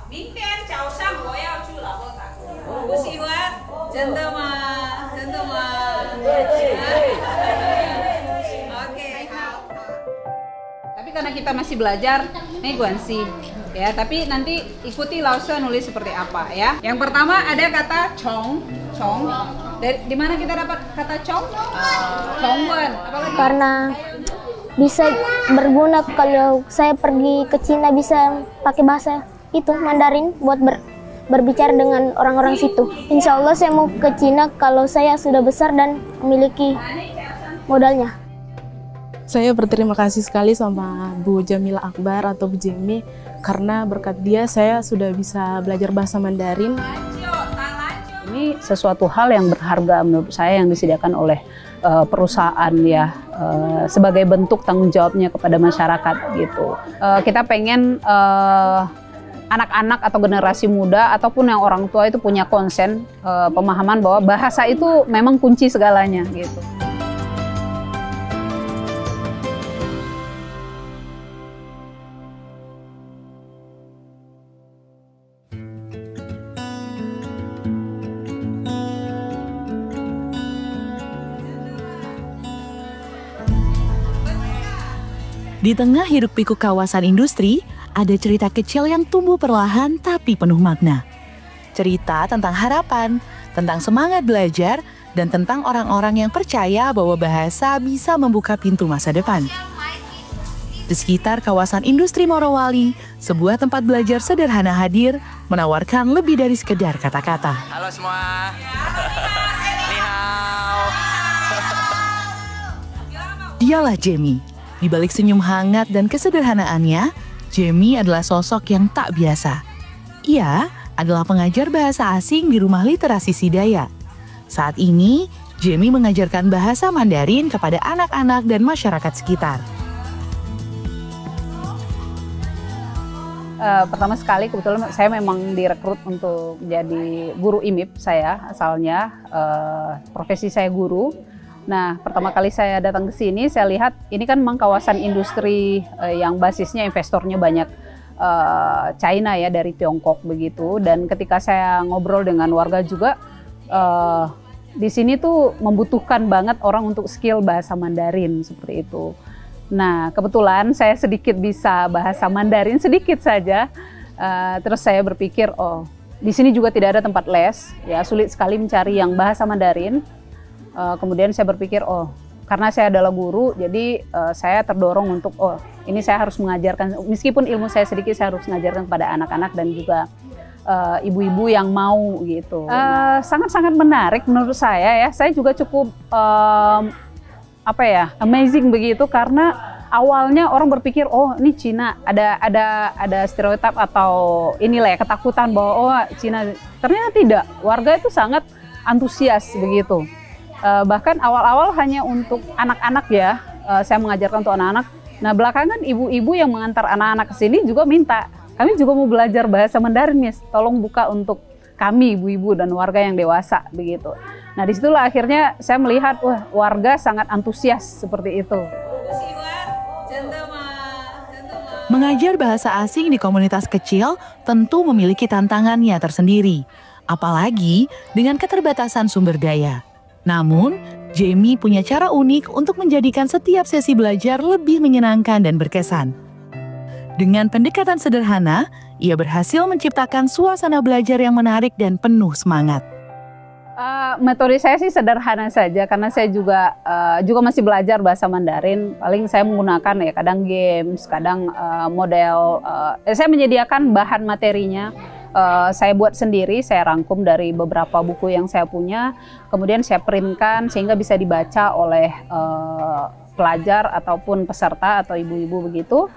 明天早上我要去劳动场，不喜欢？真的吗？真的吗？Oke, tapi karena kita masih belajar, nih Guanxi, ya. Tapi nanti ikuti Lause nulis seperti apa, ya. Yang pertama ada kata chong. Di mana kita dapat kata chong? Chongwen. Apalagi? Karena bisa berguna kalau saya pergi ke Cina, bisa pakai bahasa itu Mandarin buat berbicara dengan orang-orang situ. Insya Allah saya mau ke Cina kalau saya sudah besar dan memiliki modalnya. Saya berterima kasih sekali sama Bu Jamila Akbar atau Bu Jemi, karena berkat dia saya sudah bisa belajar bahasa Mandarin. Ini sesuatu hal yang berharga menurut saya yang disediakan oleh perusahaan ya, sebagai bentuk tanggung jawabnya kepada masyarakat gitu. Kita pengen anak-anak atau generasi muda ataupun yang orang tua itu punya konsen, pemahaman bahwa bahasa itu memang kunci segalanya gitu. Di tengah hiruk-pikuk kawasan industri, ada cerita kecil yang tumbuh perlahan tapi penuh makna. Cerita tentang harapan, tentang semangat belajar, dan tentang orang-orang yang percaya bahwa bahasa bisa membuka pintu masa depan. Di sekitar kawasan industri Morowali, sebuah tempat belajar sederhana hadir, menawarkan lebih dari sekedar kata-kata. Halo semua. Ni hao. Dialah Jemi. Di balik senyum hangat dan kesederhanaannya, Jemi adalah sosok yang tak biasa. Ia adalah pengajar bahasa asing di Rumah Literasi Sidaya. Saat ini, Jemi mengajarkan bahasa Mandarin kepada anak-anak dan masyarakat sekitar. Pertama sekali kebetulan saya memang direkrut untuk jadi guru IMIP saya asalnya, profesi saya guru. Nah, pertama kali saya datang ke sini, saya lihat ini kan memang kawasan industri yang basisnya investornya banyak China ya, dari Tiongkok begitu. Dan ketika saya ngobrol dengan warga juga, di sini tuh membutuhkan banget orang untuk skill bahasa Mandarin seperti itu. Nah, kebetulan saya sedikit bisa bahasa Mandarin, sedikit saja. Terus saya berpikir, oh, di sini juga tidak ada tempat les, ya sulit sekali mencari yang bahasa Mandarin. Kemudian saya berpikir, oh, karena saya adalah guru, jadi saya terdorong untuk, oh, ini saya harus mengajarkan, meskipun ilmu saya sedikit, saya harus mengajarkan kepada anak-anak dan juga ibu-ibu yang mau gitu. Sangat-sangat menarik menurut saya ya. Saya juga cukup amazing begitu, karena awalnya orang berpikir, oh, ini Cina, ada stereotip atau inilah ya, ketakutan bahwa oh, Cina. Ternyata tidak, warga itu sangat antusias begitu. Bahkan awal-awal hanya untuk anak-anak ya, saya mengajarkan untuk anak-anak. Nah, belakangan ibu-ibu yang mengantar anak-anak ke sini juga minta, kami juga mau belajar bahasa Mandarin, Miss. Tolong buka untuk kami, ibu-ibu dan warga yang dewasa begitu. Nah, disitulah akhirnya saya melihat, wah, warga sangat antusias seperti itu. Mengajar bahasa asing di komunitas kecil tentu memiliki tantangannya tersendiri, apalagi dengan keterbatasan sumber daya. Namun, Jemi punya cara unik untuk menjadikan setiap sesi belajar lebih menyenangkan dan berkesan. Dengan pendekatan sederhana, ia berhasil menciptakan suasana belajar yang menarik dan penuh semangat. Metode saya sih sederhana saja, karena saya juga masih belajar bahasa Mandarin. Paling saya menggunakan ya kadang games, kadang model. Saya menyediakan bahan materinya. Saya buat sendiri, saya rangkum dari beberapa buku yang saya punya, kemudian saya printkan sehingga bisa dibaca oleh pelajar ataupun peserta atau ibu-ibu begitu.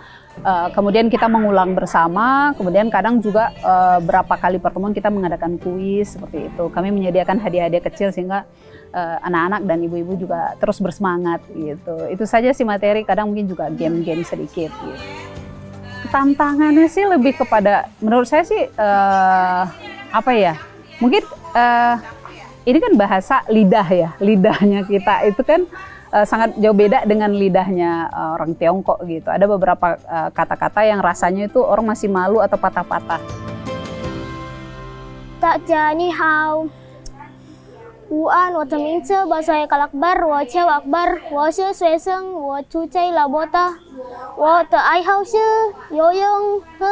Kemudian kita mengulang bersama, kemudian kadang juga berapa kali pertemuan kita mengadakan kuis seperti itu. Kami menyediakan hadiah-hadiah kecil sehingga anak-anak dan ibu-ibu juga terus bersemangat gitu. Itu saja sih materi, kadang mungkin juga game-game sedikit gitu. Tantangannya sih lebih kepada, menurut saya sih mungkin ini kan bahasa lidah ya, lidahnya kita itu kan sangat jauh beda dengan lidahnya orang Tiongkok gitu. Ada beberapa kata-kata yang rasanya itu orang masih malu atau patah-patah. 大家你好，午安，我的名字bahasa Kalakbar，我叫Akbar，我是学生，我住在拉波达，我的爱好是游泳和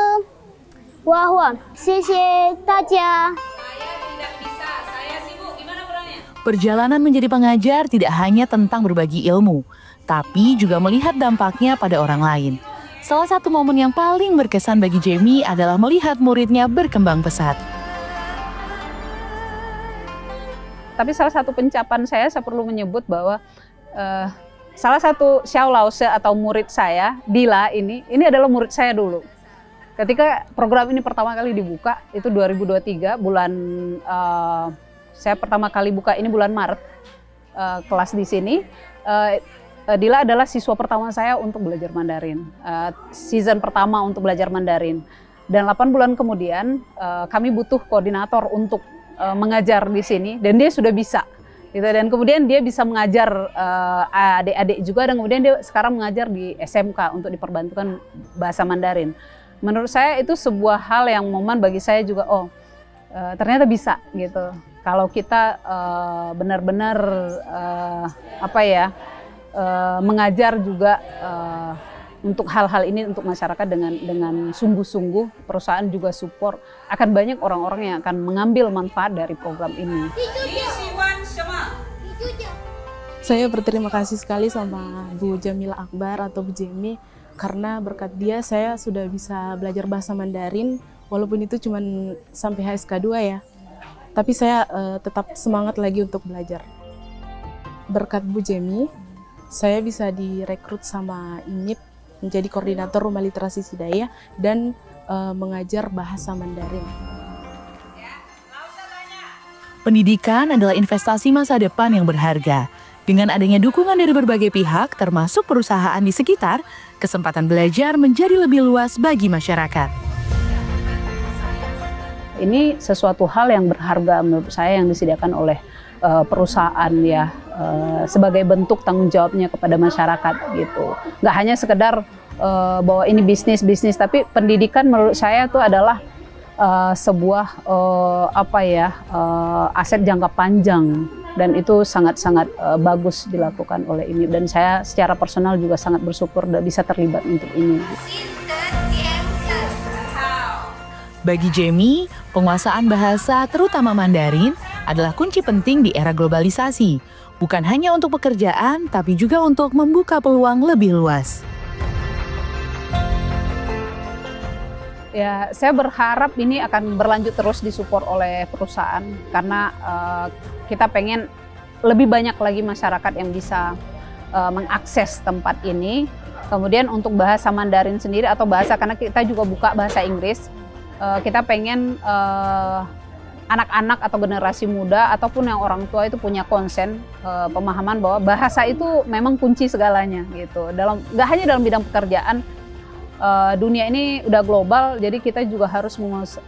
画画，谢谢大家。 Perjalanan menjadi pengajar tidak hanya tentang berbagi ilmu, tapi juga melihat dampaknya pada orang lain. Salah satu momen yang paling berkesan bagi Jamie adalah melihat muridnya berkembang pesat. Tapi salah satu pencapaian saya perlu menyebut bahwa salah satu Xiao Lause atau murid saya, Dila ini adalah murid saya dulu. Ketika program ini pertama kali dibuka, itu 2023 bulan saya pertama kali buka ini bulan Maret, kelas di sini. Dila adalah siswa pertama saya untuk belajar Mandarin, season pertama untuk belajar Mandarin. Dan 8 bulan kemudian kami butuh koordinator untuk mengajar di sini, dan dia sudah bisa. Gitu. Dan kemudian dia bisa mengajar adik-adik juga, dan kemudian dia sekarang mengajar di SMK untuk diperbantukan bahasa Mandarin. Menurut saya itu sebuah hal yang momen bagi saya juga, ternyata bisa gitu. Kalau kita benar-benar mengajar juga untuk hal-hal ini untuk masyarakat dengan sungguh-sungguh, perusahaan juga support, akan banyak orang-orang yang akan mengambil manfaat dari program ini. Saya berterima kasih sekali sama Bu Jamila Akbar atau Bu Jamie, karena berkat dia saya sudah bisa belajar bahasa Mandarin, walaupun itu cuma sampai HSK 2 ya. Tapi saya tetap semangat lagi untuk belajar. Berkat Bu Jamie, saya bisa direkrut sama IMIP menjadi koordinator Rumah Literasi Sidaya dan mengajar bahasa Mandarin. Pendidikan adalah investasi masa depan yang berharga. Dengan adanya dukungan dari berbagai pihak, termasuk perusahaan di sekitar, kesempatan belajar menjadi lebih luas bagi masyarakat. Ini sesuatu hal yang berharga menurut saya yang disediakan oleh perusahaan ya, sebagai bentuk tanggung jawabnya kepada masyarakat gitu. Nggak hanya sekedar bahwa ini bisnis, tapi pendidikan menurut saya itu adalah sebuah aset jangka panjang, dan itu sangat-sangat bagus dilakukan oleh ini, dan saya secara personal juga sangat bersyukur bisa terlibat untuk ini. Bagi Jamie, penguasaan bahasa terutama Mandarin adalah kunci penting di era globalisasi, bukan hanya untuk pekerjaan, tapi juga untuk membuka peluang lebih luas. Ya, saya berharap ini akan berlanjut terus disupport oleh perusahaan, karena kita pengen lebih banyak lagi masyarakat yang bisa mengakses tempat ini. Kemudian untuk bahasa Mandarin sendiri atau bahasa, karena kita juga buka bahasa Inggris, kita pengen anak-anak atau generasi muda ataupun yang orang tua itu punya konsen, pemahaman bahwa bahasa itu memang kunci segalanya gitu. Nggak hanya dalam bidang pekerjaan, dunia ini udah global, jadi kita juga harus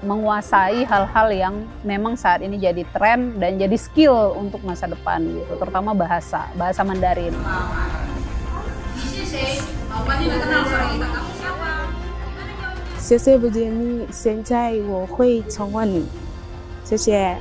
menguasai hal-hal yang memang saat ini jadi tren dan jadi skill untuk masa depan gitu, terutama bahasa Mandarin. 谢谢不见你，现在我会称呼你，谢谢。